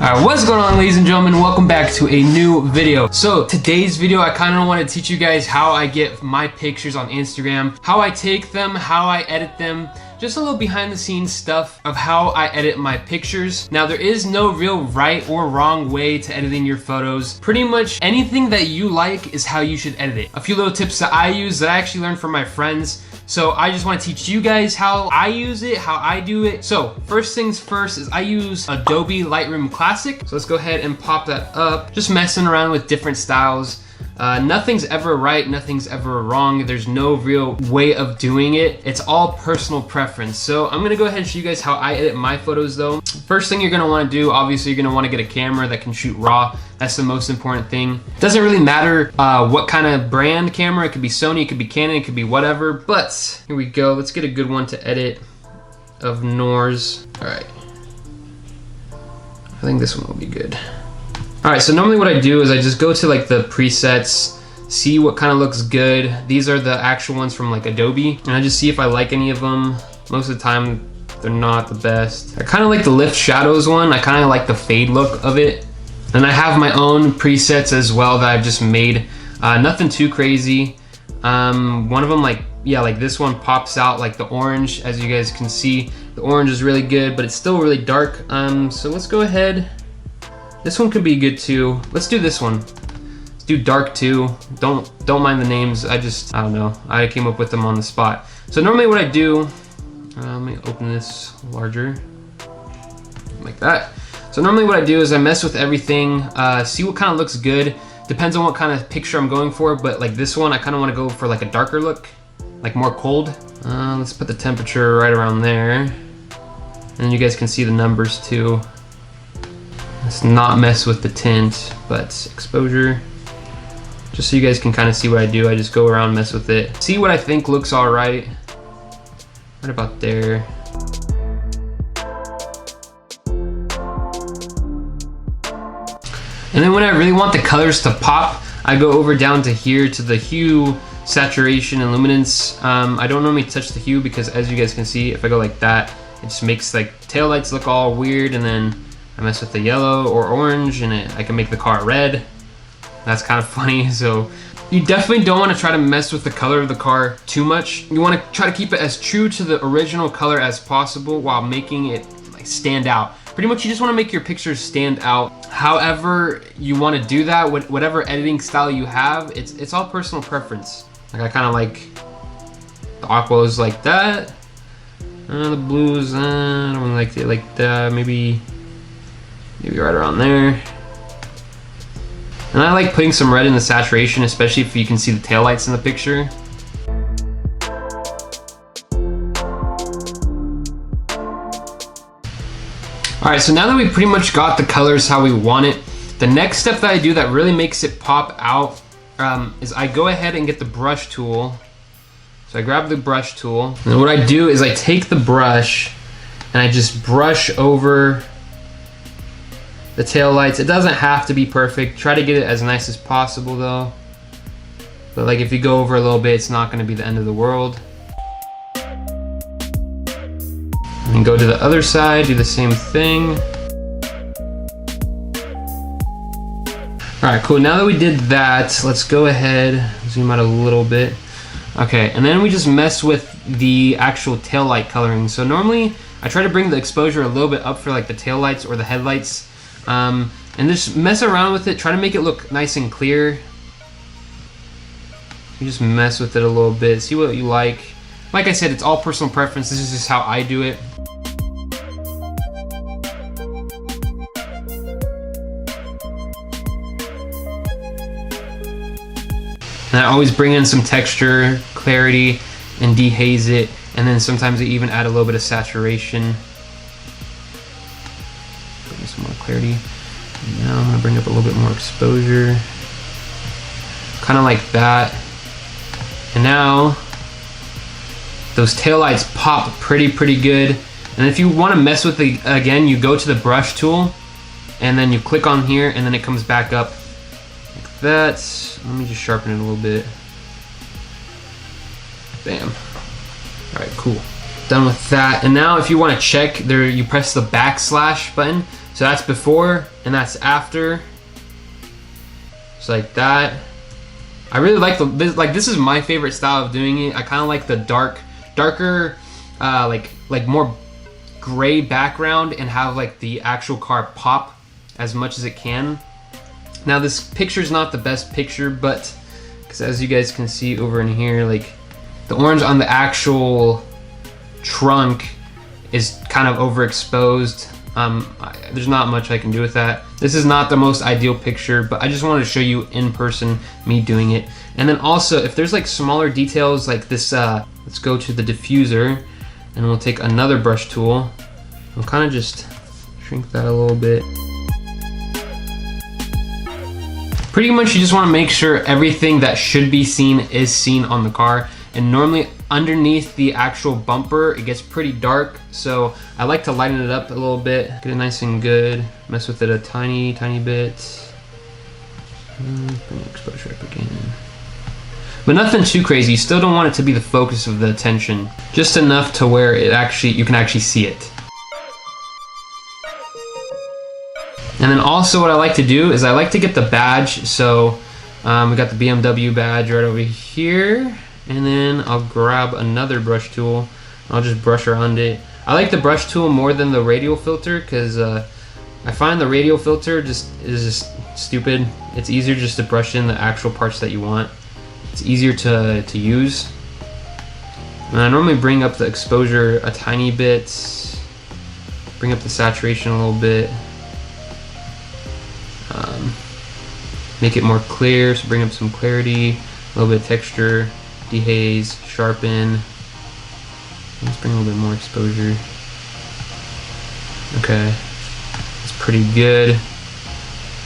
Alright, what's going on, ladies and gentlemen? Welcome back to a new video. So today's video, I kind of want to teach you guys how I get my pictures on Instagram, how I take them, how I edit them, just a little behind the scenes stuff of how I edit my pictures. Now, there is no real right or wrong way to editing your photos. Pretty much anything that you like is how you should edit it. A few little tips that I use that I actually learned from my friends. So I just want to teach you guys how I use it, how I do it. So first things first is I use Adobe Lightroom Classic. So let's go ahead and pop that up. Just messing around with different styles. Nothing's ever right, nothing's ever wrong. There's no real way of doing it. It's all personal preference. So I'm gonna go ahead and show you guys how I edit my photos though. First thing you're gonna wanna do, obviously you're gonna wanna get a camera that can shoot RAW. That's the most important thing. It doesn't really matter what kind of brand camera. It could be Sony, it could be Canon, it could be whatever. But here we go, let's get a good one to edit of Noors. All right, I think this one will be good. All right, so normally what I do is I just go to like the presets, see what kind of looks good. These are the actual ones from like Adobe, and I just see if I like any of them. Most of the time, they're not the best. I kind of like the lift shadows one. I kind of like the fade look of it. And I have my own presets as well that I've just made. Nothing too crazy. One of them, like this one pops out like the orange. As you guys can see, the orange is really good, but it's still really dark. So let's go ahead. This one could be good too. Let's do this one. Let's do dark too. Don't mind the names. I don't know. I came up with them on the spot. So normally what I do, let me open this larger, like that. So normally what I do is I mess with everything, see what kind of looks good. Depends on what kind of picture I'm going for, but like this one, I kind of want to go for like a darker look, like more cold. Let's put the temperature right around there. And then you guys can see the numbers too. Let's not mess with the tint, but exposure. Just so you guys can kind of see what I do, I just go around, mess with it. See what I think looks all right. Right about there. And then when I really want the colors to pop, I go over down to here to the hue, saturation, and luminance. I don't normally touch the hue because as you guys can see, if I go like that, it just makes like taillights look all weird, and then I mess with the yellow or orange and I can make the car red. That's kind of funny. So you definitely don't want to try to mess with the color of the car too much. You want to try to keep it as true to the original color as possible while making it like stand out. Pretty much you just want to make your pictures stand out. However you want to do that, whatever editing style you have, it's all personal preference. Like I kind of like the aquas like that. The blues, I don't like it like that. Maybe right around there. And I like putting some red in the saturation, especially if you can see the taillights in the picture. All right, so now that we pretty much got the colors how we want it, the next step that I do that really makes it pop out is I go ahead and get the brush tool. So I grab the brush tool, and what I do is I take the brush and I just brush over the tail lights. It doesn't have to be perfect. Try to get it as nice as possible though. But like if you go over a little bit, it's not gonna be the end of the world. And then go to the other side, do the same thing. All right, cool. Now that we did that, let's go ahead, zoom out a little bit. Okay, and then we just mess with the actual tail light coloring. So normally I try to bring the exposure a little bit up for like the tail lights or the headlights. And just mess around with it, try to make it look nice and clear. You just mess with it a little bit, see what you like. Like I said, it's all personal preference. This is just how I do it. And I always bring in some texture, clarity, and dehaze it. And then sometimes I even add a little bit of saturation. Some more clarity. And now I'm gonna bring up a little bit more exposure. Kind of like that. And now those taillights pop pretty good. And if you want to mess with it again, you go to the brush tool and then you click on here and then it comes back up like that. Let me just sharpen it a little bit. Bam. All right, cool. Done with that. And now if you want to check there, you press the backslash button. So that's before and that's after. Just like that. I really like this is my favorite style of doing it. I kind of like the darker, like more gray background and have like the actual car pop as much as it can. Now this picture is not the best picture, but because as you guys can see over in here, like the orange on the actual trunk is kind of overexposed. There's not much I can do with that. This is not the most ideal picture, but I just wanted to show you in person me doing it. And then also, if there's like smaller details like this, let's go to the diffuser and we'll take another brush tool. We'll kind of just shrink that a little bit. Pretty much you just want to make sure everything that should be seen is seen on the car. And normally underneath the actual bumper, it gets pretty dark. So I like to lighten it up a little bit, get it nice and good, mess with it a tiny bit. Bring exposure up again. But nothing too crazy. You still don't want it to be the focus of the attention. Just enough to where you can actually see it. And then also what I like to do is I like to get the badge. So we got the BMW badge right over here. And then I'll grab another brush tool. I'll just brush around it. I like the brush tool more than the radial filter because I find the radial filter is just stupid. It's easier just to brush in the actual parts that you want. It's easier to use. And I normally bring up the exposure a tiny bit, bring up the saturation a little bit, make it more clear, so bring up some clarity, a little bit of texture, dehaze, sharpen. Let's bring a little bit more exposure. Okay, that's pretty good.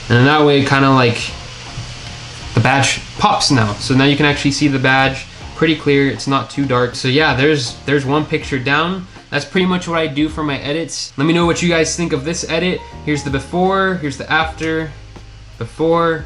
And that way, kind of like the badge pops now. So now you can actually see the badge pretty clear. It's not too dark. So yeah, there's one picture down. That's pretty much what I do for my edits. Let me know what you guys think of this edit. Here's the before, here's the after, before,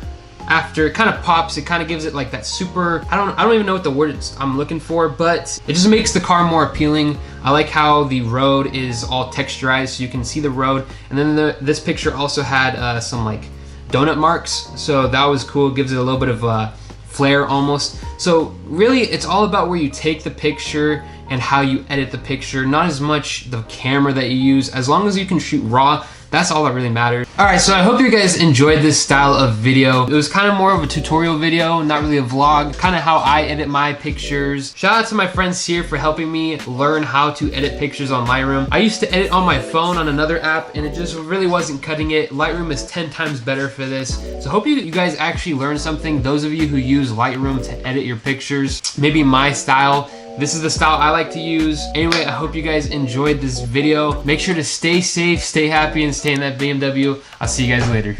after. It kind of pops. It kind of gives it like that super, I don't even know what the word I'm looking for, but it just makes the car more appealing. I like how the road is all texturized so you can see the road. And then this picture also had some like donut marks, so that was cool. It gives it a little bit of flair almost. So really it's all about where you take the picture and how you edit the picture, not as much the camera that you use. As long as you can shoot raw, that's all that really matters. Alright, so I hope you guys enjoyed this style of video. It was kind of more of a tutorial video, not really a vlog, kind of how I edit my pictures. Shout out to my friend Seer for helping me learn how to edit pictures on Lightroom. I used to edit on my phone on another app and it just really wasn't cutting it. Lightroom is 10 times better for this. So hope you guys actually learned something. Those of you who use Lightroom to edit your pictures, maybe my style, this is the style I like to use. Anyway, I hope you guys enjoyed this video. Make sure to stay safe, stay happy, and stay in that BMW. I'll see you guys later.